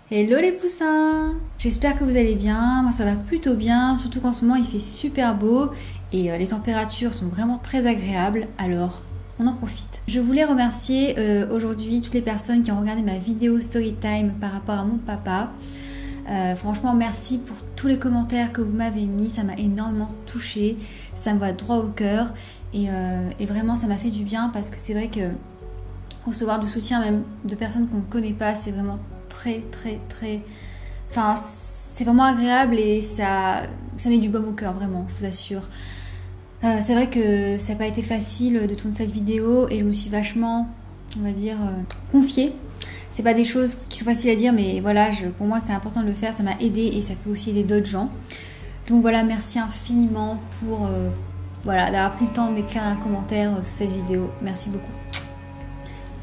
Hello les poussins! J'espère que vous allez bien, moi ça va plutôt bien, surtout qu'en ce moment il fait super beau et les températures sont vraiment très agréables, alors on en profite. Je voulais remercier aujourd'hui toutes les personnes qui ont regardé ma vidéo Storytime par rapport à mon papa. Franchement merci pour tous les commentaires que vous m'avez mis, ça m'a énormément touchée, ça me va droit au cœur et vraiment ça m'a fait du bien parce que c'est vrai que recevoir du soutien même de personnes qu'on ne connaît pas, c'est vraiment très enfin c'est vraiment agréable et ça met du baume au cœur, vraiment, je vous assure. C'est vrai que ça n'a pas été facile de tourner cette vidéo et je me suis vachement, on va dire, confiée. C'est pas des choses qui sont faciles à dire, mais voilà, pour moi c'est important de le faire, ça m'a aidé et ça peut aussi aider d'autres gens. Donc voilà, merci infiniment pour voilà, d'avoir pris le temps d'écrire un commentaire sur cette vidéo. Merci beaucoup.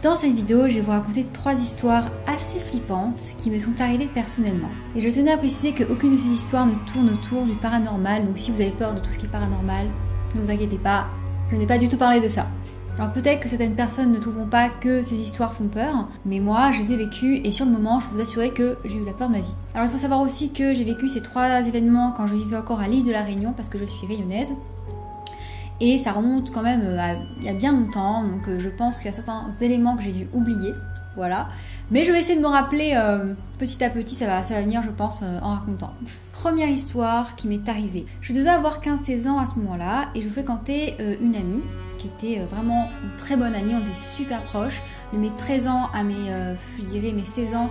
Dans cette vidéo, je vais vous raconter 3 histoires assez flippantes qui me sont arrivées personnellement. Et je tenais à préciser qu'aucune de ces histoires ne tourne autour du paranormal, donc si vous avez peur de tout ce qui est paranormal, ne vous inquiétez pas, je n'ai pas du tout parlé de ça. Alors peut-être que certaines personnes ne trouveront pas que ces histoires font peur, mais moi je les ai vécues et sur le moment je peux vous assurer que j'ai eu la peur de ma vie. Alors il faut savoir aussi que j'ai vécu ces 3 événements quand je vivais encore à l'île de la Réunion parce que je suis réunionnaise. Et ça remonte quand même il y a bien longtemps, donc je pense qu'il y a certains éléments que j'ai dû oublier, voilà. Mais je vais essayer de me rappeler petit à petit, ça va venir je pense en racontant. Première histoire qui m'est arrivée. Je devais avoir 15-16 ans à ce moment-là et je fréquentais une amie qui était vraiment une très bonne amie, on était super proches. De mes 13 ans à je dirais mes 16 ans,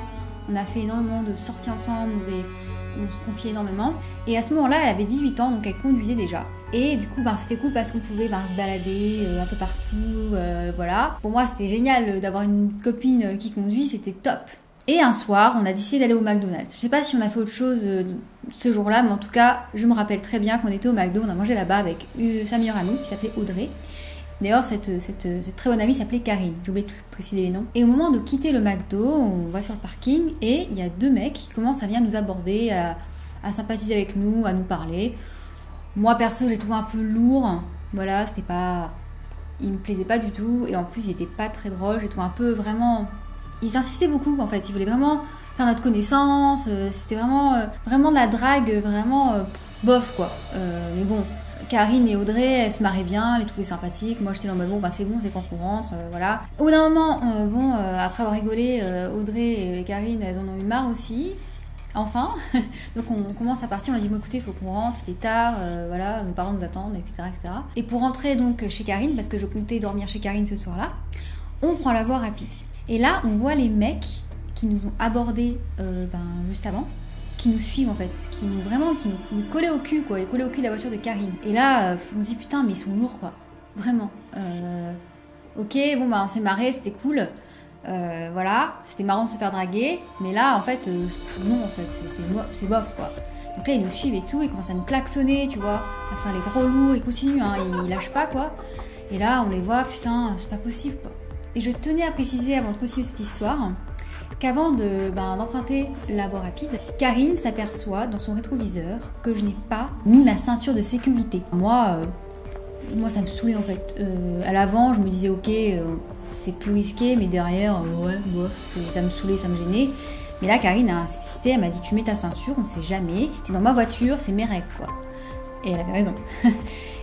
on a fait énormément de sorties ensemble, on se confiait énormément. Et à ce moment-là, elle avait 18 ans, donc elle conduisait déjà. Et du coup, c'était cool parce qu'on pouvait se balader un peu partout, voilà. Pour moi, c'était génial d'avoir une copine qui conduit, c'était top. Et un soir, on a décidé d'aller au McDonald's. Je sais pas si on a fait autre chose ce jour-là, mais en tout cas, je me rappelle très bien qu'on était au McDo, on a mangé là-bas avec sa meilleure amie qui s'appelait Audrey. D'ailleurs, cette très bonne amie s'appelait Karine, j'ai oublié de préciser les noms. Et au moment de quitter le McDo, on va sur le parking et il y a 2 mecs qui commencent à venir nous aborder, à sympathiser avec nous, à nous parler. Moi perso, j'ai trouvé un peu lourd, voilà, c'était pas... Il me plaisait pas du tout et en plus il était pas très drôle, j'ai trouvé un peu vraiment... Ils insistaient beaucoup en fait, ils voulaient vraiment faire notre connaissance, c'était vraiment de la drague, vraiment bof quoi. Mais bon... Karine et Audrey, elles se marraient bien, elles les trouvaient sympathiques. Moi, j'étais là en mode c'est bon, c'est quand qu'on rentre, voilà. Au bout d'un moment, après avoir rigolé, Audrey et Karine, elles en ont eu marre aussi. Enfin, donc on commence à partir, on a dit écoutez, il faut qu'on rentre, il est tard, voilà, nos parents nous attendent, etc., etc. Et pour rentrer donc chez Karine, parce que je comptais dormir chez Karine ce soir-là, on prend la voie rapide. Et là, on voit les mecs qui nous ont abordés juste avant, qui nous suivent en fait, qui nous collaient au cul quoi, et collaient au cul de la voiture de Karine. Et là, on se dit putain mais ils sont lourds quoi, vraiment. Ok, bon on s'est marré, c'était cool, voilà, c'était marrant de se faire draguer, mais là en fait, non en fait, c'est bof quoi. Donc là ils nous suivent et tout, ils commencent à nous klaxonner, tu vois, à faire les gros lourds, ils continuent, hein, ils lâchent pas quoi. Et là on les voit, putain, c'est pas possible quoi. Et je tenais à préciser avant de continuer cette histoire, qu'avant d'emprunter la voie rapide, Karine s'aperçoit dans son rétroviseur que je n'ai pas mis ma ceinture de sécurité. Moi ça me saoulait en fait. À l'avant, je me disais ok, c'est plus risqué, mais derrière, ouais, bof, ça me saoulait, ça me gênait. Mais là, Karine a insisté, elle m'a dit tu mets ta ceinture, on sait jamais. T'es dans ma voiture, c'est mes règles quoi. Et elle avait raison.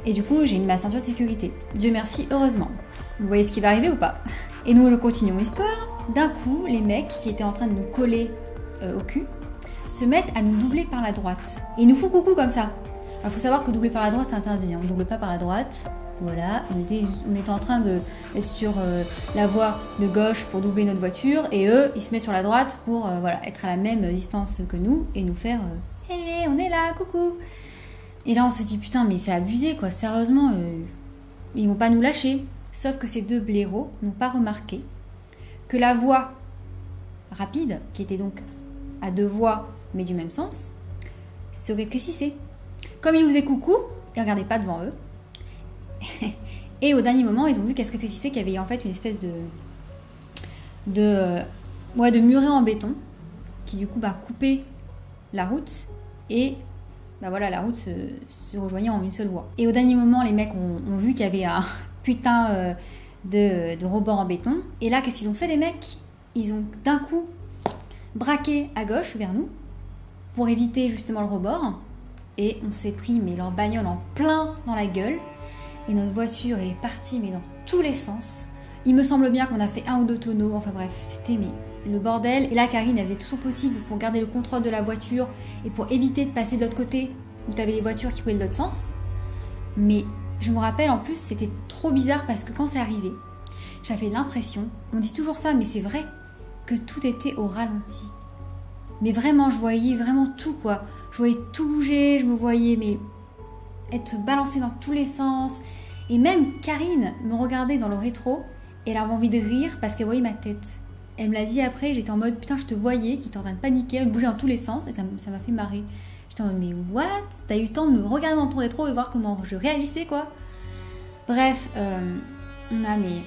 Et du coup, j'ai mis ma ceinture de sécurité. Dieu merci, heureusement. Vous voyez ce qui va arriver ou pas? Et nous continuons l'histoire. D'un coup, les mecs qui étaient en train de nous coller au cul se mettent à nous doubler par la droite. Et ils nous font coucou comme ça. Alors il faut savoir que doubler par la droite c'est interdit, hein. On ne double pas par la droite. Voilà, on était en train d'être sur la voie de gauche pour doubler notre voiture et eux, ils se mettent sur la droite pour être à la même distance que nous et nous faire hey, on est là, coucou. Et là on se dit putain mais c'est abusé quoi, sérieusement, ils vont pas nous lâcher. Sauf que ces 2 blaireaux n'ont pas remarqué que la voie rapide, qui était donc à 2 voies mais du même sens, se rétrécissait. Comme ils nous faisaient coucou, ils ne regardaient pas devant eux. Et au dernier moment, ils ont vu qu'elle se rétrécissait, qu'il y avait en fait une espèce de muret en béton qui du coup coupait la route et la route se rejoignait en une seule voie. Et au dernier moment, les mecs ont vu qu'il y avait un putain de rebord en béton. Et là, qu'est-ce qu'ils ont fait les mecs? Ils ont d'un coup braqué à gauche vers nous pour éviter justement le rebord. Et on s'est pris mais leur bagnole en plein dans la gueule. Et notre voiture, elle est partie mais dans tous les sens. Il me semble bien qu'on a fait 1 ou 2 tonneaux. Enfin bref, c'était le bordel. Et là, Karine, elle faisait tout son possible pour garder le contrôle de la voiture et pour éviter de passer de l'autre côté où tu avais les voitures qui roulaient de l'autre sens. Mais je me rappelle en plus, c'était trop bizarre parce que quand c'est arrivé, j'avais l'impression, on dit toujours ça, mais c'est vrai, que tout était au ralenti. Mais vraiment, je voyais vraiment tout, quoi. Je voyais tout bouger, je me voyais mais être balancée dans tous les sens. Et même Karine me regardait dans le rétro et elle avait envie de rire parce qu'elle voyait ma tête. Elle me l'a dit après, j'étais en mode putain, je te voyais, qui était en train de paniquer, de bouger dans tous les sens et ça m'a fait marrer. J'étais en mode mais what? T'as eu le temps de me regarder dans ton rétro et voir comment je réagissais, quoi. Bref, mais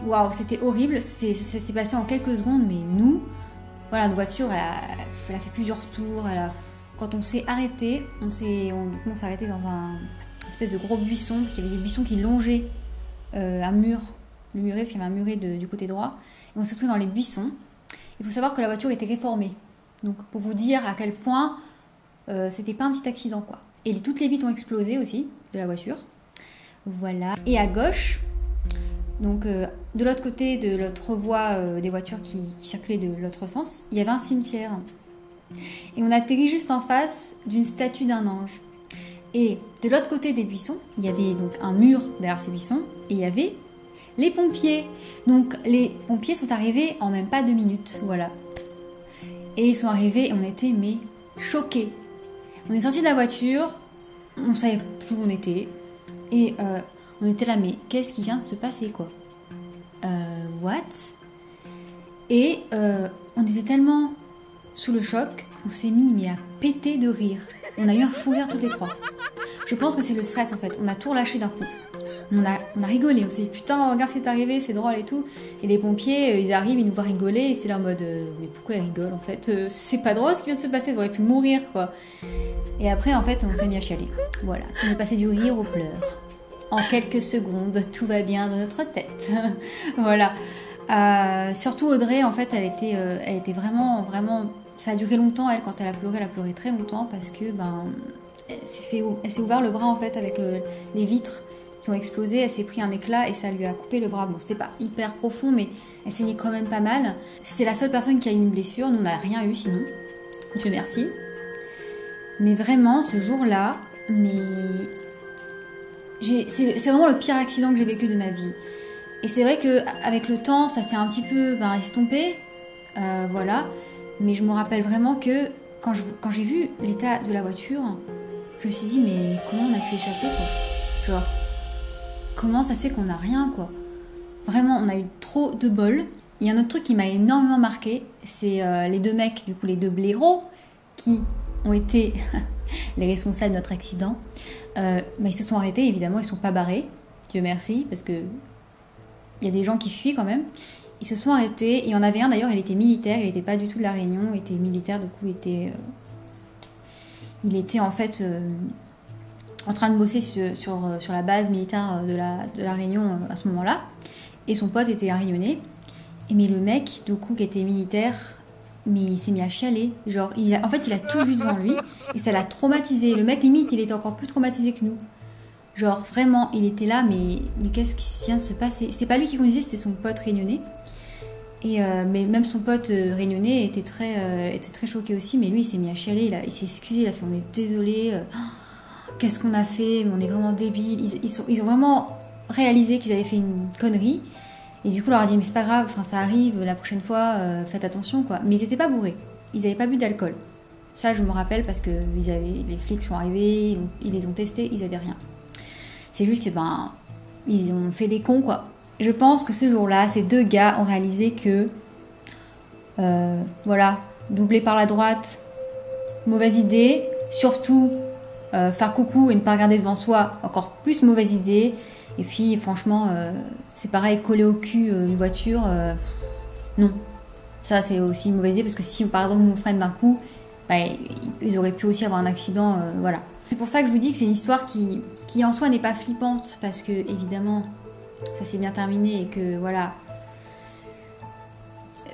waouh, c'était horrible. Ça s'est passé en quelques secondes, mais nous, voilà, notre voiture, elle a fait plusieurs tours. Quand on s'est arrêté, on s'est arrêté dans un espèce de gros buisson, parce qu'il y avait des buissons qui longeaient un mur, le muret, parce qu'il y avait un muret du côté droit. Et on s'est retrouvé dans les buissons. Il faut savoir que la voiture était réformée. Donc, pour vous dire à quel point c'était pas un petit accident, quoi. Et toutes les vitres ont explosé aussi de la voiture. Voilà. Et à gauche, donc de l'autre côté de l'autre voie des voitures qui circulaient de l'autre sens, il y avait un cimetière. Et on atterrit juste en face d'une statue d'un ange. Et de l'autre côté des buissons, il y avait donc un mur derrière ces buissons, et il y avait les pompiers. Donc les pompiers sont arrivés en même pas 2 minutes, voilà. Et ils sont arrivés et on était mais choqués. On est sortis de la voiture, on savait plus où on était, et on était là, mais qu'est-ce qui vient de se passer, quoi? What? Et on était tellement sous le choc qu'on s'est mis mais à péter de rire. On a eu un fou rire toutes les trois. Je pense que c'est le stress en fait, on a tout relâché d'un coup. On a rigolé, on s'est dit putain regarde ce qui est arrivé, c'est drôle et tout. Et les pompiers, ils arrivent, ils nous voient rigoler et c'est là en mode mais pourquoi ils rigolent en fait? C'est pas drôle ce qui vient de se passer, ils auraient pu mourir, quoi. Et après en fait on s'est mis à chialer. Voilà, on est passé du rire aux pleurs. En quelques secondes, tout va bien dans notre tête. Voilà. Surtout Audrey, en fait, elle était vraiment... Ça a duré longtemps, elle, quand elle a pleuré très longtemps parce que elle s'est ouvert le bras en fait avec les vitres qui ont explosé. Elle s'est pris un éclat et ça lui a coupé le bras. Bon, c'était pas hyper profond, mais elle saignait quand même pas mal. C'est la seule personne qui a eu une blessure. Nous, on n'a rien eu sinon. Dieu merci. Mais vraiment, ce jour-là, c'est vraiment le pire accident que j'ai vécu de ma vie. Et c'est vrai qu'avec le temps, ça s'est un petit peu estompé. Voilà. Mais je me rappelle vraiment que quand j'ai vu l'état de la voiture, je me suis dit, mais comment on a pu échapper, quoi? Genre, comment ça se fait qu'on n'a rien, quoi? Vraiment, on a eu trop de bol. Il y a un autre truc qui m'a énormément marqué, c'est les 2 mecs, du coup les 2 blaireaux, qui ont été les responsables de notre accident. Ils se sont arrêtés, évidemment, ils ne sont pas barrés. Dieu merci, parce que il y a des gens qui fuient quand même. Ils se sont arrêtés. Il y en avait un d'ailleurs, il était militaire, il n'était pas du tout de la Réunion, il était militaire, du coup il était en fait en train de bosser sur la base militaire de la Réunion à ce moment-là. Et son pote était un Réunionnais. Mais le mec, du coup, qui était militaire, mais il s'est mis à chialer. Genre, en fait, il a tout vu devant lui et ça l'a traumatisé. Le mec, limite, il était encore plus traumatisé que nous. Genre, vraiment, il était là, mais qu'est-ce qui vient de se passer? C'est pas lui qui conduisait, c'était son pote réunionnais. Mais même son pote réunionnais était très choqué aussi, mais lui, il s'est mis à chialer, il s'est excusé, il a fait « on est désolé, qu'est-ce qu'on a fait, mais on est vraiment débiles ». Ils ont vraiment réalisé qu'ils avaient fait une connerie. Et du coup, on leur a dit, mais c'est pas grave, ça arrive, la prochaine fois, faites attention, quoi. Mais ils étaient pas bourrés, ils n'avaient pas bu d'alcool. Ça, je me rappelle parce que les flics sont arrivés, ils les ont testés, ils avaient rien. C'est juste que, ils ont fait les cons, quoi. Je pense que ce jour-là, ces 2 gars ont réalisé que, voilà, doubler par la droite, mauvaise idée. Surtout, faire coucou et ne pas regarder devant soi, encore plus mauvaise idée. Et puis, franchement, c'est pareil, coller au cul une voiture, non. Ça, c'est aussi une mauvaise idée parce que si, par exemple, on nous freine d'un coup, ils auraient pu aussi avoir un accident, voilà. C'est pour ça que je vous dis que c'est une histoire qui en soi n'est pas flippante parce que, évidemment, ça s'est bien terminé et que, voilà,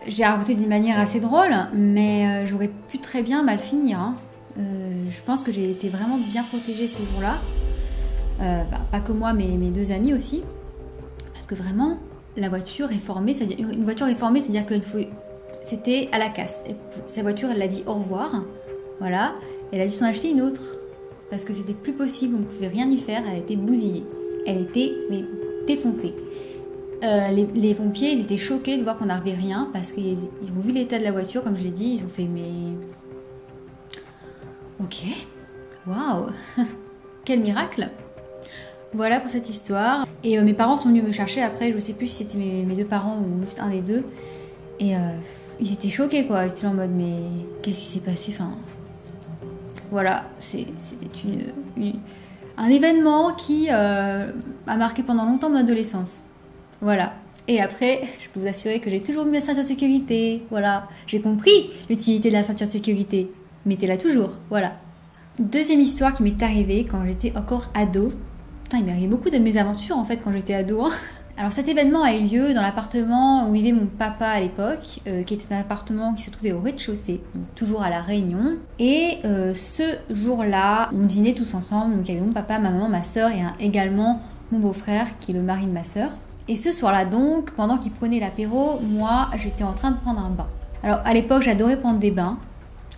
j'ai raconté d'une manière assez drôle, mais j'aurais pu très bien mal finir. Hein. Je pense que j'ai été vraiment bien protégée ce jour-là. Pas que moi, mais mes 2 amis aussi. Parce que vraiment, la voiture réformée, c'est-à-dire une voiture réformée, c'est-à-dire que c'était à la casse. Et sa voiture, elle l'a dit au revoir. Voilà. Elle a dû s'en acheter une autre. Parce que c'était plus possible, on ne pouvait rien y faire. Elle était bousillée. Elle était défoncée. Les pompiers, ils étaient choqués de voir qu'on n'arrivait rien. Parce qu'ils ont vu l'état de la voiture, comme je l'ai dit. Ils ont fait, mais... Ok. Waouh. Quel miracle. Voilà pour cette histoire. Et mes parents sont venus me chercher après, je sais plus si c'était mes 2 parents ou juste un des 2. Et ils étaient choqués quoi, ils étaient en mode mais qu'est-ce qui s'est passé, enfin... Voilà, c'était un événement qui a marqué pendant longtemps mon adolescence. Voilà. Et après, je peux vous assurer que j'ai toujours mis ma ceinture de sécurité. Voilà. J'ai compris l'utilité de la ceinture de sécurité. Mettez-la toujours. Voilà. Deuxième histoire qui m'est arrivée quand j'étais encore ado. Putain, il m'est arrivé beaucoup de mésaventures en fait quand j'étais ado. Hein. Alors cet événement a eu lieu dans l'appartement où vivait mon papa à l'époque, qui était un appartement qui se trouvait au rez-de-chaussée, donc toujours à La Réunion. Et ce jour-là, on dînait tous ensemble, donc il y avait mon papa, ma maman, ma soeur et également mon beau-frère qui est le mari de ma soeur. Et ce soir-là donc, pendant qu'il prenait l'apéro, moi j'étais en train de prendre un bain. Alors à l'époque j'adorais prendre des bains,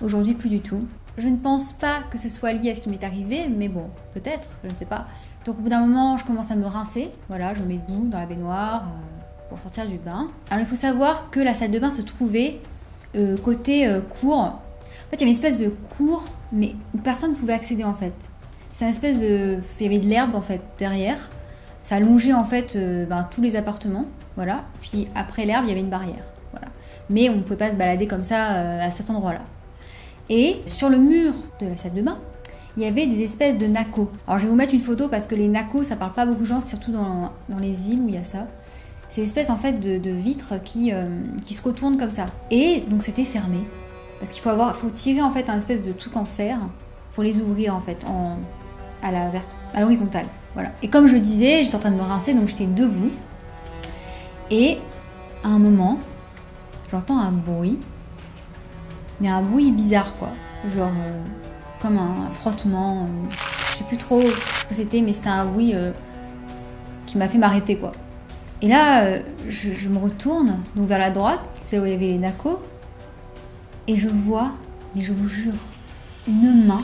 aujourd'hui plus du tout. Je ne pense pas que ce soit lié à ce qui m'est arrivé, mais bon, peut-être, je ne sais pas. Donc au bout d'un moment, je commence à me rincer. Voilà, je me mets debout dans la baignoire pour sortir du bain. Alors il faut savoir que la salle de bain se trouvait côté cour. En fait, il y avait une espèce de cour, mais où personne ne pouvait accéder en fait. C'est une espèce de... Il y avait de l'herbe en fait derrière. Ça allongeait en fait tous les appartements. Voilà. Puis après l'herbe, il y avait une barrière. Voilà. Mais on ne pouvait pas se balader comme ça à cet endroit-là. Et sur le mur de la salle de bain, il y avait des espèces de nacos. Alors je vais vous mettre une photo parce que les nacos, ça parle pas beaucoup de gens, surtout dans les îles où il y a ça. C'est une espèce en fait de vitres qui se retournent comme ça. Et donc c'était fermé. Parce qu'il faut tirer en fait un espèce de truc en fer pour les ouvrir en fait à l'horizontale. Voilà. Et comme je disais, j'étais en train de me rincer, donc j'étais debout. Et à un moment, j'entends un bruit. Mais un bruit bizarre quoi, genre comme un frottement, je sais plus trop ce que c'était, mais c'était un bruit qui m'a fait m'arrêter quoi. Et là, je me retourne donc vers la droite, c'est là où il y avait les nacos, et je vois, mais je vous jure, une main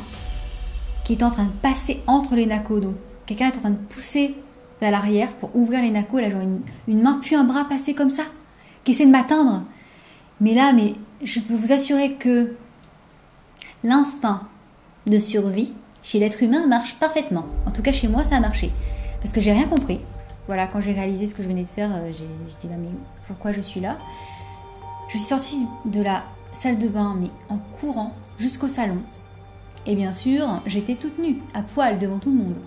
qui est en train de passer entre les nacos. Donc quelqu'un est en train de pousser vers l'arrière pour ouvrir les nacos, là genre une main puis un bras passé comme ça, qui essaie de m'atteindre. Mais là, je peux vous assurer que l'instinct de survie chez l'être humain marche parfaitement. En tout cas, chez moi, ça a marché. Parce que j'ai rien compris. Voilà, quand j'ai réalisé ce que je venais de faire, j'étais là, mais pourquoi je suis là? Je suis sortie de la salle de bain, mais en courant jusqu'au salon. Et bien sûr, j'étais toute nue, à poil, devant tout le monde.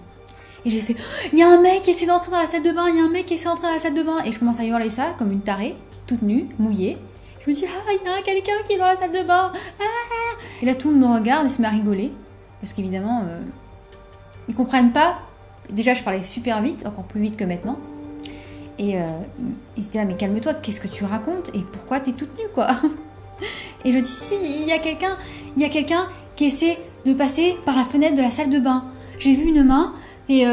Et j'ai fait, il y a un mec qui essaie d'entrer dans la salle de bain, il y a un mec qui essaie d'entrer dans la salle de bain. Et je commence à hurler ça, comme une tarée, toute nue, mouillée. Je me dis, il y a quelqu'un qui est dans la salle de bain. Et là, tout le monde me regarde et se met à rigoler. Parce qu'évidemment, ils comprennent pas. Déjà, je parlais super vite, encore plus vite que maintenant. Et ils étaient là, mais calme-toi, qu'est-ce que tu racontes? Et pourquoi t'es toute nue, quoi? Et je dis, si, il y a quelqu'un qui essaie de passer par la fenêtre de la salle de bain. J'ai vu une main et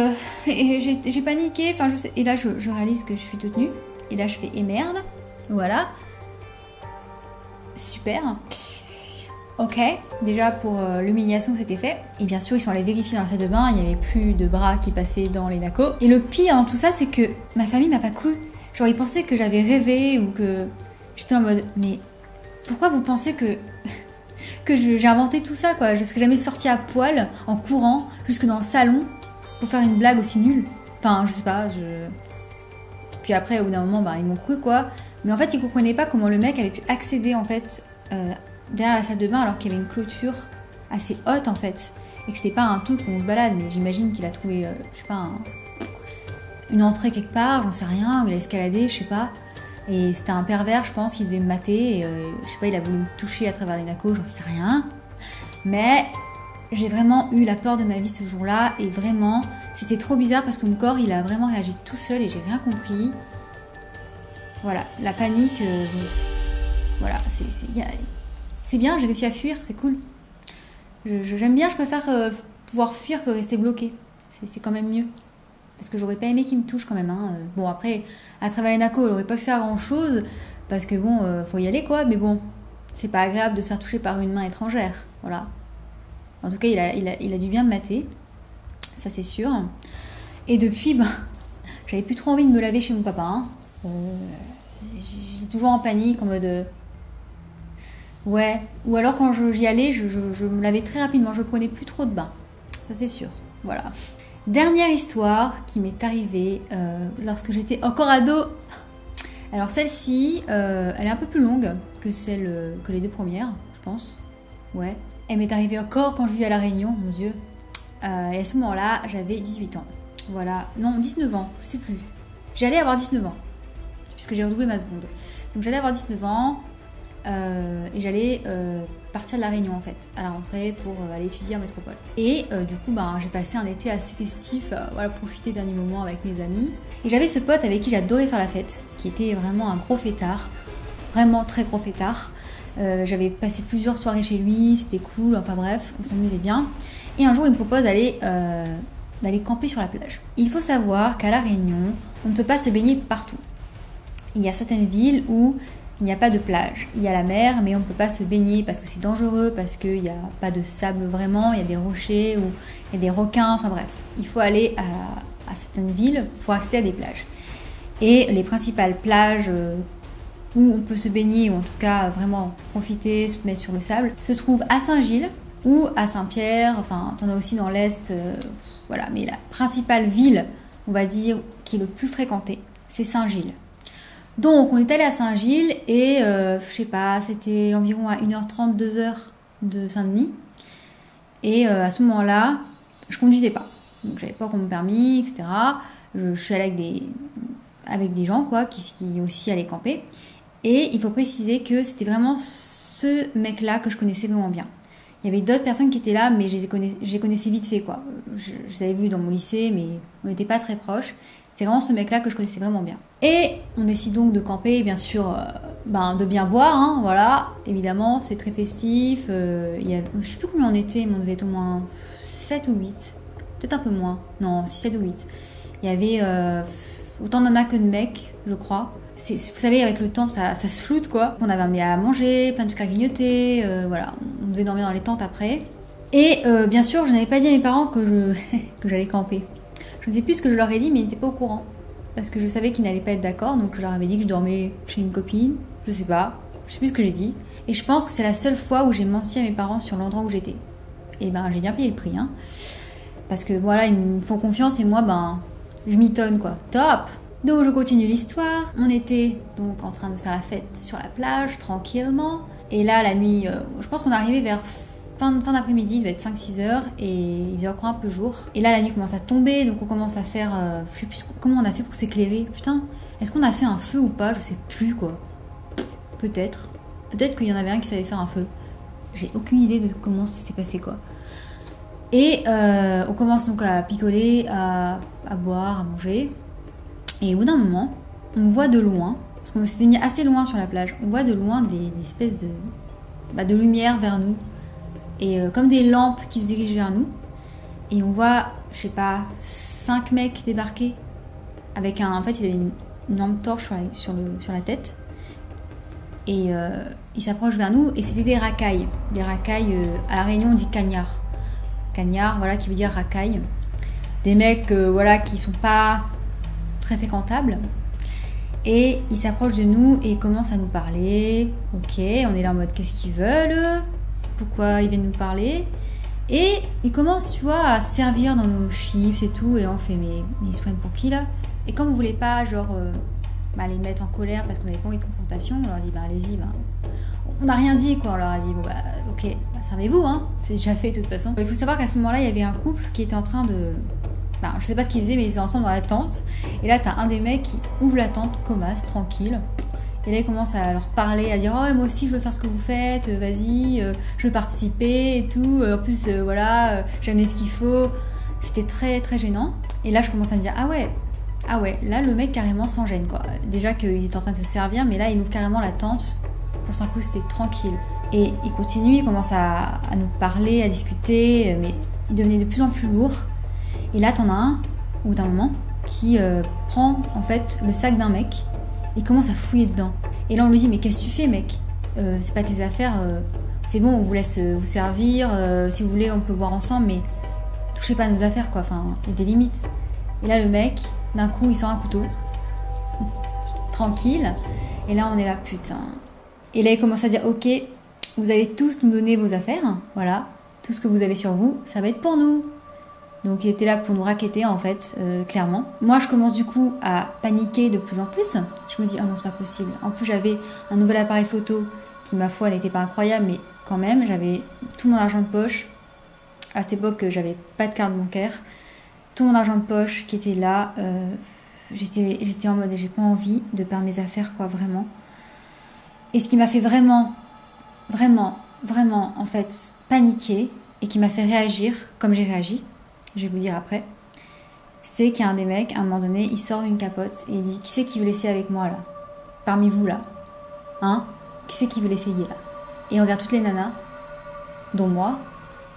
j'ai paniqué. Enfin, je sais. Et là, je réalise que je suis toute nue. Et là, je fais, et merde. Voilà. Super. Ok, déjà pour l'humiliation c'était fait. Et bien sûr ils sont allés vérifier dans la salle de bain, il n'y avait plus de bras qui passaient dans les nacos. Et le pire dans tout ça c'est que ma famille m'a pas cru. Genre ils pensaient que j'avais rêvé ou que j'étais en mode mais pourquoi vous pensez que j'ai inventé tout ça quoi? Je serais jamais sortie à poil en courant jusque dans le salon pour faire une blague aussi nulle. Enfin je sais pas, Puis après au bout d'un moment ils m'ont cru quoi. Mais en fait, ils comprenaient pas comment le mec avait pu accéder en fait derrière la salle de bain alors qu'il y avait une clôture assez haute en fait. Et que c'était pas un truc où on se balade, mais j'imagine qu'il a trouvé, je sais pas, une entrée quelque part, j'en sais rien, ou il a escaladé, je sais pas. Et c'était un pervers, je pense, qui devait me mater. Et, je sais pas, il a voulu me toucher à travers les nacos, j'en sais rien. Mais j'ai vraiment eu la peur de ma vie ce jour-là. Et vraiment, c'était trop bizarre parce que mon corps, il a vraiment réagi tout seul et j'ai rien compris. Voilà, la panique, Voilà, c'est bien, j'ai réussi à fuir, c'est cool. J'aime bien, je préfère pouvoir fuir que rester bloqué. C'est quand même mieux. Parce que j'aurais pas aimé qu'il me touche quand même. Hein. Bon, après, à travers les nacos, elle aurait pas pu faire grand chose. Parce que bon, faut y aller quoi. Mais bon, c'est pas agréable de se faire toucher par une main étrangère. Voilà. En tout cas, il a dû bien me mater. Ça, c'est sûr. Et depuis, ben, j'avais plus trop envie de me laver chez mon papa. Hein. J'étais toujours en panique, en mode. Ouais. Ou alors, quand j'y allais, je me lavais très rapidement. Je prenais plus trop de bains. Ça, c'est sûr. Voilà. Dernière histoire qui m'est arrivée lorsque j'étais encore ado. Alors celle-ci, elle est un peu plus longue que les deux premières, je pense. Ouais. Elle m'est arrivée encore quand je vis à La Réunion, mon Dieu. Et à ce moment-là, j'avais 18 ans. Voilà. Non, 19 ans, je sais plus. J'allais avoir 19 ans, puisque j'ai redoublé ma seconde. Donc j'allais avoir 19 ans et j'allais partir de La Réunion en fait, à la rentrée pour aller étudier en métropole. Et du coup, ben, j'ai passé un été assez festif, voilà, profiter des derniers moments avec mes amis. Et j'avais ce pote avec qui j'adorais faire la fête, qui était vraiment un gros fêtard, vraiment très gros fêtard. J'avais passé plusieurs soirées chez lui, c'était cool, enfin bref, on s'amusait bien. Et un jour, il me propose d'aller camper sur la plage. Il faut savoir qu'à La Réunion, on ne peut pas se baigner partout. Il y a certaines villes où il n'y a pas de plage. Il y a la mer, mais on ne peut pas se baigner parce que c'est dangereux, parce qu'il n'y a pas de sable vraiment, il y a des rochers, ou il y a des requins, enfin bref. Il faut aller à certaines villes pour accéder à des plages. Et les principales plages où on peut se baigner, ou en tout cas vraiment profiter, se mettre sur le sable, se trouvent à Saint-Gilles ou à Saint-Pierre, enfin t'en as aussi dans l'Est, voilà. Mais la principale ville, on va dire, qui est le plus fréquentée, c'est Saint-Gilles. Donc, on est allé à Saint-Gilles et, je sais pas, c'était environ à 1h30, 2h de Saint-Denis. Et à ce moment-là, je conduisais pas. Donc, j'avais pas encore mon permis, etc. Je suis allée avec des gens, quoi, qui aussi allaient camper. Et il faut préciser que c'était vraiment ce mec-là que je connaissais vraiment bien. Il y avait d'autres personnes qui étaient là, mais je les connaissais vite fait, quoi. Je les avais vus dans mon lycée, mais on n'était pas très proches. C'est vraiment ce mec-là que je connaissais vraiment bien. Et on décide donc de camper, bien sûr, de bien boire, hein, voilà. Évidemment, c'est très festif. Je sais plus combien on était, mais on devait être au moins 7 ou 8. Peut-être un peu moins. Non, 6, 7 ou 8. Il y avait autant de nanas que de mecs, je crois. Vous savez, avec le temps, ça se floute, quoi. On avait amené à manger, plein de trucs à grignoter, voilà. On devait dormir dans les tentes après. Et bien sûr, je n'avais pas dit à mes parents que j'allais camper. Je ne sais plus ce que je leur ai dit, mais ils n'étaient pas au courant. Parce que je savais qu'ils n'allaient pas être d'accord, donc je leur avais dit que je dormais chez une copine. Je sais pas, je sais plus ce que j'ai dit. Et je pense que c'est la seule fois où j'ai menti à mes parents sur l'endroit où j'étais. Et ben, j'ai bien payé le prix, hein. Parce que voilà, ils me font confiance et moi, ben, je m'étonne, quoi. Top! Donc je continue l'histoire. On était donc en train de faire la fête sur la plage, tranquillement. Et là, la nuit, je pense qu'on est arrivé vers fin d'après-midi, il devait être 5-6 heures, et il faisait encore un peu jour. Et là, la nuit commence à tomber, donc on commence à faire... je sais plus comment on a fait pour s'éclairer. Putain, est-ce qu'on a fait un feu ou pas? Je sais plus, quoi. Peut-être. Peut-être qu'il y en avait un qui savait faire un feu. J'ai aucune idée de comment ça s'est passé, quoi. Et on commence donc à picoler, à boire, à manger. Et au bout d'un moment, on voit de loin, parce qu'on s'était mis assez loin sur la plage, on voit de loin des espèces de lumière vers nous. Et comme des lampes qui se dirigent vers nous. Et on voit, je sais pas, 5 mecs débarquer. Avec en fait, ils avaient une lampe torche sur la tête. Et ils s'approchent vers nous. Et c'était des racailles. Des racailles, à La Réunion, on dit cagnard. Cagnard, voilà, qui veut dire racaille. Des mecs, voilà, qui sont pas très fréquentables. Et ils s'approchent de nous et ils commencent à nous parler. Ok, on est là en mode, qu'est-ce qu'ils veulent? Pourquoi ils viennent nous parler? Et ils commencent, tu vois, à se servir dans nos chips et tout. Et là, on fait, mais ils se prennent pour qui, là? Et comme on voulait pas, genre, les mettre en colère parce qu'on n'avait pas envie de confrontation, on leur a dit, allez-y, on n'a rien dit, quoi. On leur a dit, bon, ok, servez-vous, hein. C'est déjà fait, de toute façon. Il faut savoir qu'à ce moment-là, il y avait un couple qui était en train de... je sais pas ce qu'ils faisaient, mais ils étaient ensemble dans la tente. Et là, t'as un des mecs qui ouvre la tente, comasse, tranquille. Et là, il commence à leur parler, à dire « Oh, moi aussi, je veux faire ce que vous faites, vas-y, je veux participer et tout. En plus, voilà, j'aime ce qu'il faut. » C'était très, très gênant. Et là, je commence à me dire « Ah ouais, là, le mec carrément s'en gêne, quoi. » Déjà qu'ils étaient en train de se servir, mais là, il ouvre carrément la tente pour s'incruster, tranquille. Et il continue, il commence à nous parler, à discuter, mais il devenait de plus en plus lourd. Et là, t'en as un, au bout d'un moment, qui prend en fait le sac d'un mec et commence à fouiller dedans. Et là, on lui dit, mais qu'est-ce que tu fais, mec? C'est pas tes affaires, c'est bon, on vous laisse vous servir, si vous voulez, on peut boire ensemble, mais touchez pas à nos affaires, quoi. Enfin, il y a des limites. Et là, le mec, d'un coup, il sort un couteau. Tranquille. Et là, on est là, putain. Et là, il commence à dire, ok, vous allez tous nous donner vos affaires, voilà, tout ce que vous avez sur vous, ça va être pour nous. Donc il était là pour nous racketter en fait, clairement. Moi je commence du coup à paniquer de plus en plus. Je me dis, oh non c'est pas possible. En plus j'avais un nouvel appareil photo qui ma foi n'était pas incroyable, mais quand même j'avais tout mon argent de poche. À cette époque j'avais pas de carte bancaire. Tout mon argent de poche qui était là. J'étais en mode, j'ai pas envie de perdre mes affaires quoi, vraiment. Et ce qui m'a fait vraiment en fait paniquer et qui m'a fait réagir comme j'ai réagi, je vais vous dire après, c'est qu'il y a un des mecs, à un moment donné, il sort une capote et il dit, qui c'est qui veut l'essayer avec moi là? Parmi vous là? Hein? Qui c'est qui veut l'essayer là? Et on regarde toutes les nanas, dont moi,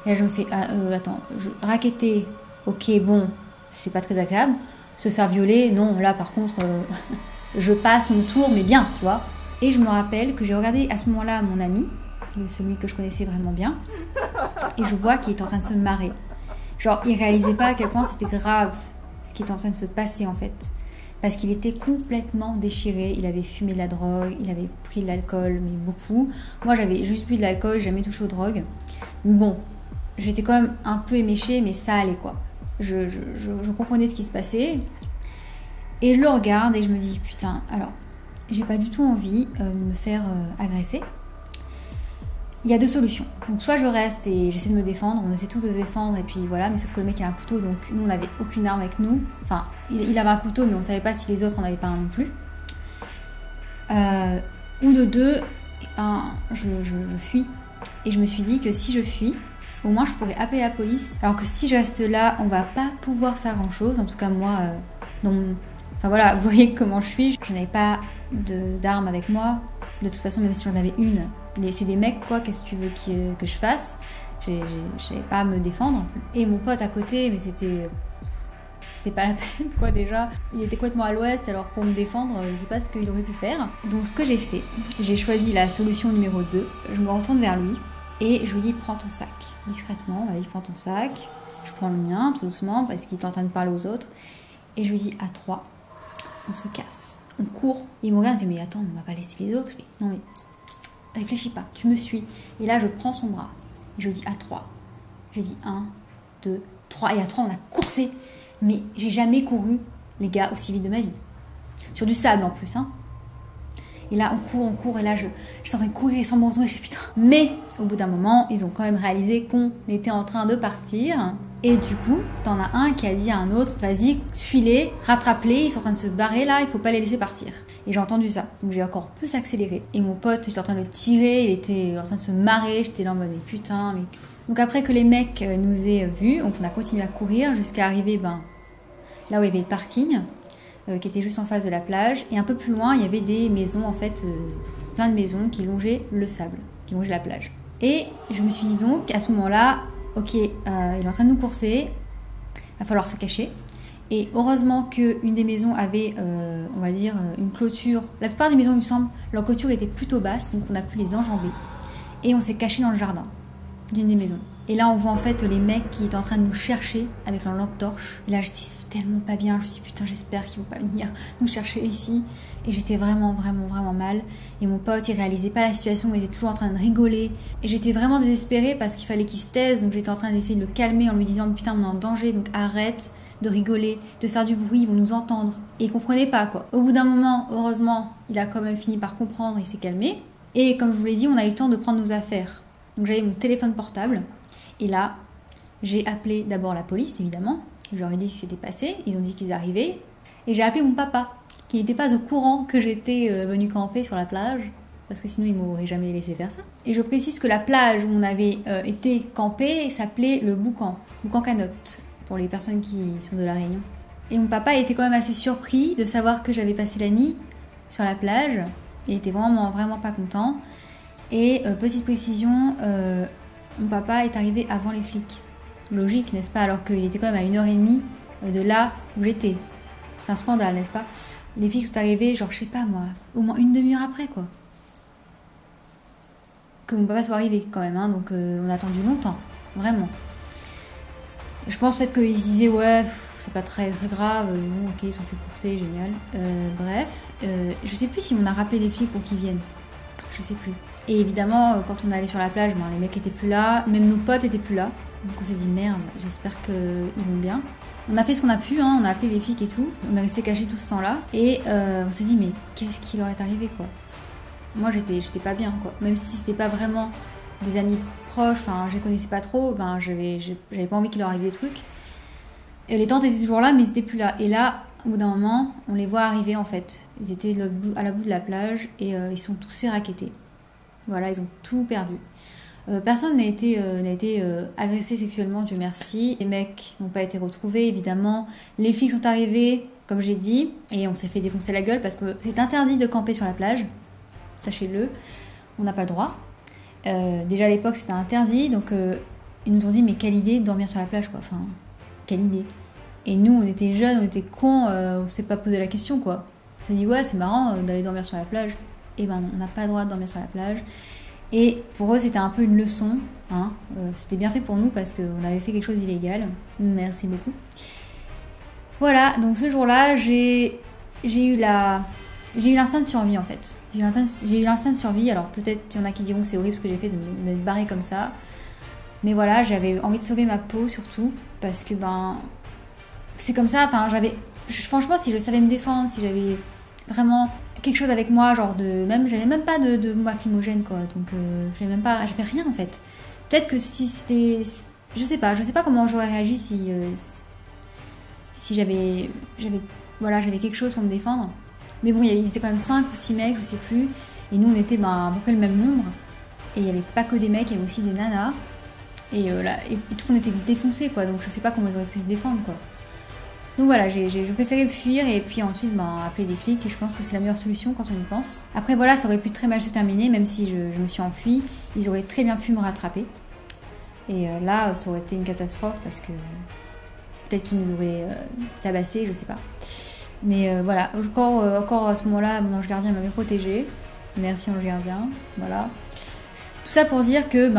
et là je me fais, attends, racketter, ok bon, c'est pas très agréable, se faire violer, non, là par contre, je passe mon tour, mais bien, tu vois. Et je me rappelle que j'ai regardé à ce moment-là mon ami, celui que je connaissais vraiment bien, et je vois qu'il est en train de se marrer. Genre, il réalisait pas à quel point c'était grave ce qui était en train de se passer en fait. Parce qu'il était complètement déchiré, il avait fumé de la drogue, il avait pris de l'alcool, mais beaucoup. Moi j'avais juste bu de l'alcool, j'ai jamais touché aux drogues. Mais bon, j'étais quand même un peu éméchée, mais ça allait quoi. Je comprenais ce qui se passait. Et je le regarde et je me dis, putain, alors, j'ai pas du tout envie de me faire agresser. Il y a deux solutions. Donc soit je reste et j'essaie de me défendre, on essaie tous de se défendre et puis voilà, mais sauf que le mec a un couteau, donc nous on n'avait aucune arme avec nous. Enfin, il avait un couteau, mais on savait pas si les autres en avaient pas un non plus. Ou de deux, je fuis. Et je me suis dit que si je fuis, au moins je pourrais appeler la police. Alors que si je reste là, on va pas pouvoir faire grand chose. En tout cas moi, enfin voilà, vous voyez comment je suis. Je n'avais pas d'arme avec moi. De toute façon, même si j'en avais une, c'est des mecs quoi, qu'est-ce que tu veux que je fasse? Je savais pas à me défendre. Et mon pote à côté, mais c'était pas la peine quoi déjà. Il était complètement à l'ouest, alors pour me défendre, je sais pas ce qu'il aurait pu faire. Donc ce que j'ai fait, j'ai choisi la solution numéro 2. Je me retourne vers lui et je lui dis, prends ton sac. Discrètement, vas-y prends ton sac. Je prends le mien tout doucement parce qu'il est en train de parler aux autres. Et je lui dis, à 3, on se casse. On court. Il me regarde, il me fait, mais attends, on va pas laisser les autres. Je fais, non mais réfléchis pas, tu me suis. Et là je prends son bras. Et je lui dis, à 3. Je lui dis 1, 2, 3. Et à 3 on a coursé. Mais j'ai jamais couru, les gars, aussi vite de ma vie. Sur du sable en plus, hein. Et là, on court, et là, j'étais en train de courir sans me retourner, je fais putain. Mais, au bout d'un moment, ils ont quand même réalisé qu'on était en train de partir. Et du coup, t'en as un qui a dit à un autre, vas-y, suis-les, rattrape-les, ils sont en train de se barrer là, il faut pas les laisser partir. Et j'ai entendu ça, donc j'ai encore plus accéléré. Et mon pote, j'étais en train de le tirer, il était en train de se marrer, j'étais là en mode, mais putain, mais... Donc après que les mecs nous aient vus, on a continué à courir jusqu'à arriver, là où il y avait le parking, qui était juste en face de la plage. Et un peu plus loin, il y avait des maisons, en fait, plein de maisons qui longeaient le sable, qui longeaient la plage. Et je me suis dit donc, à ce moment-là, ok, il est en train de nous courser, il va falloir se cacher. Et heureusement qu'une des maisons avait, on va dire, une clôture. La plupart des maisons, il me semble, leur clôture était plutôt basse, donc on a pu les enjamber. Et on s'est caché dans le jardin d'une des maisons. Et là, on voit en fait les mecs qui étaient en train de nous chercher avec leur lampe torche. Et là, j'étais tellement pas bien. Je me suis dit, putain, j'espère qu'ils vont pas venir nous chercher ici. Et j'étais vraiment mal. Et mon pote, il réalisait pas la situation, mais il était toujours en train de rigoler. Et j'étais vraiment désespérée parce qu'il fallait qu'il se taise. Donc j'étais en train d'essayer de le calmer en lui disant, putain, on est en danger, donc arrête de rigoler, de faire du bruit, ils vont nous entendre. Et il comprenait pas, quoi. Au bout d'un moment, heureusement, il a quand même fini par comprendre, il s'est calmé. Et comme je vous l'ai dit, on a eu le temps de prendre nos affaires. Donc j'avais mon téléphone portable. Et là, j'ai appelé d'abord la police, évidemment. Je leur ai dit ce qui s'était passé. Ils ont dit qu'ils arrivaient. Et j'ai appelé mon papa, qui n'était pas au courant que j'étais venue camper sur la plage. Parce que sinon, il ne m'aurait jamais laissé faire ça. Et je précise que la plage où on avait été campé s'appelait le Boucan. Boucan-Canotte, pour les personnes qui sont de La Réunion. Et mon papa était quand même assez surpris de savoir que j'avais passé la nuit sur la plage. Il était vraiment pas content. Et petite précision, mon papa est arrivé avant les flics. Logique, n'est-ce pas? Alors qu'il était quand même à 1h30 de là où j'étais. C'est un scandale, n'est-ce pas? Les flics sont arrivés, genre, je sais pas moi, au moins une demi-heure après, quoi. Que mon papa soit arrivé, quand même, hein, donc on a attendu longtemps, vraiment. Je pense peut-être qu'ils se disaient, ouais, c'est pas très, très grave, bon, ok, ils sont fait courser, génial. Bref, je sais plus si on a rappelé les flics pour qu'ils viennent. Je sais plus. Et évidemment, quand on est allé sur la plage, ben, les mecs étaient plus là, même nos potes étaient plus là. Donc on s'est dit, merde, j'espère qu'ils vont bien. On a fait ce qu'on a pu, hein, on a appelé les flics et tout. On est resté cachés tout ce temps-là. Et on s'est dit, mais qu'est-ce qui leur est arrivé, quoi? Moi, j'étais pas bien, quoi. Même si c'était pas vraiment des amis proches, enfin, je les connaissais pas trop, ben, j'avais pas envie qu'il leur arrive des trucs. Et les tantes étaient toujours là, mais ils étaient plus là. Et là, au bout d'un moment, on les voit arriver, en fait. Ils étaient à la bout de la plage et ils sont tous fait racketter. Voilà, ils ont tout perdu. Personne n'a été agressé sexuellement, Dieu merci. Les mecs n'ont pas été retrouvés, évidemment. Les flics sont arrivés, comme j'ai dit, et on s'est fait défoncer la gueule parce que c'est interdit de camper sur la plage. Sachez-le, on n'a pas le droit. Déjà à l'époque, c'était interdit, donc ils nous ont dit, mais quelle idée de dormir sur la plage, quoi. Enfin, quelle idée. Et nous, on était jeunes, on était cons, on s'est pas posé la question, quoi. On s'est dit, ouais, c'est marrant d'aller dormir sur la plage. Et ben, on n'a pas le droit de dormir sur la plage. Et pour eux, c'était un peu une leçon. Hein. C'était bien fait pour nous parce qu'on avait fait quelque chose d'illégal. Merci beaucoup. Voilà, donc ce jour-là, j'ai eu l'instinct de survie en fait. J'ai eu l'instinct de survie. Alors peut-être il y en a qui diront que c'est horrible ce que j'ai fait de me barrer comme ça. Mais voilà, j'avais envie de sauver ma peau surtout. Parce que ben, c'est comme ça. Enfin, franchement, si je savais me défendre, si j'avais vraiment quelque chose avec moi, genre j'avais même pas de bombe lacrymogène, quoi. Donc j'avais rien en fait. Peut-être que si c'était, je sais pas comment j'aurais réagi si j'avais quelque chose pour me défendre. Mais bon, ils étaient quand même 5 ou 6 mecs, je sais plus. Et nous, on était à peu près le même nombre. Et il y avait pas que des mecs, il y avait aussi des nanas. Et tout, on était défoncés, quoi. Donc je sais pas comment ils auraient pu se défendre, quoi. Donc voilà, j'ai préféré fuir et puis ensuite appeler les flics et je pense que c'est la meilleure solution quand on y pense. Après voilà, ça aurait pu très mal se terminer, même si je me suis enfuie, ils auraient très bien pu me rattraper. Et là, ça aurait été une catastrophe parce que peut-être qu'ils nous auraient tabassés, je sais pas. Mais voilà, encore à ce moment-là, mon ange gardien m'avait protégée. Merci ange gardien, voilà. Tout ça pour dire que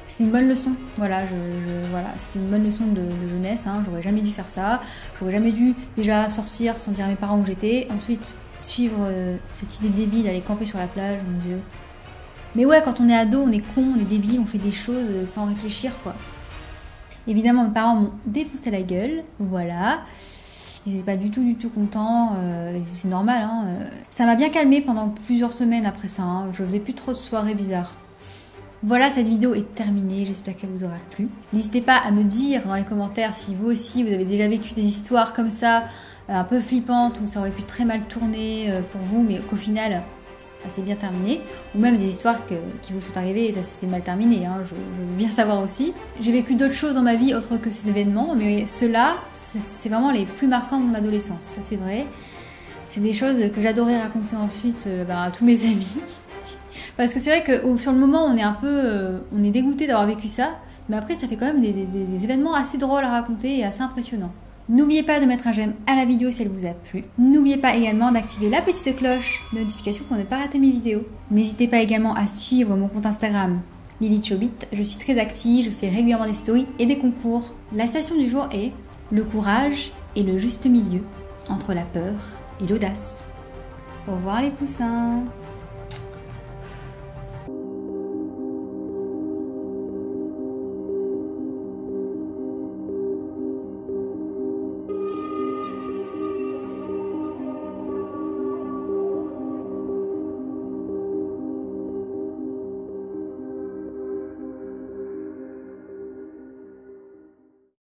c'était une bonne leçon, voilà, c'était une bonne leçon de jeunesse, hein. J'aurais jamais dû faire ça, j'aurais jamais dû déjà sortir sans dire à mes parents où j'étais, ensuite suivre cette idée débile d'aller camper sur la plage, mon Dieu. Mais ouais, quand on est ado, on est con, on est débile, on fait des choses sans réfléchir, quoi. Évidemment, mes parents m'ont défoncé la gueule, voilà. Ils n'étaient pas du tout contents, c'est normal, hein. Ça m'a bien calmée pendant plusieurs semaines après ça, hein. Je faisais plus trop de soirées bizarres. Voilà, cette vidéo est terminée, j'espère qu'elle vous aura plu. N'hésitez pas à me dire dans les commentaires si vous aussi vous avez déjà vécu des histoires comme ça, un peu flippantes, où ça aurait pu très mal tourner pour vous, mais qu'au final, ça s'est bien terminé. Ou même des histoires qui vous sont arrivées et ça s'est mal terminé, hein, je veux bien savoir aussi. J'ai vécu d'autres choses dans ma vie autres que ces événements, mais ceux-là, c'est vraiment les plus marquants de mon adolescence, ça c'est vrai. C'est des choses que j'adorais raconter ensuite à tous mes amis. Parce que c'est vrai que sur le moment, on est dégoûté d'avoir vécu ça, mais après, ça fait quand même des événements assez drôles à raconter et assez impressionnants. N'oubliez pas de mettre un j'aime à la vidéo si elle vous a plu. N'oubliez pas également d'activer la petite cloche de notification pour ne pas rater mes vidéos. N'hésitez pas également à suivre mon compte Instagram LilyChobit. Je suis très active, je fais régulièrement des stories et des concours. La citation du jour est « Le courage est le juste milieu entre la peur et l'audace ». Au revoir les poussins.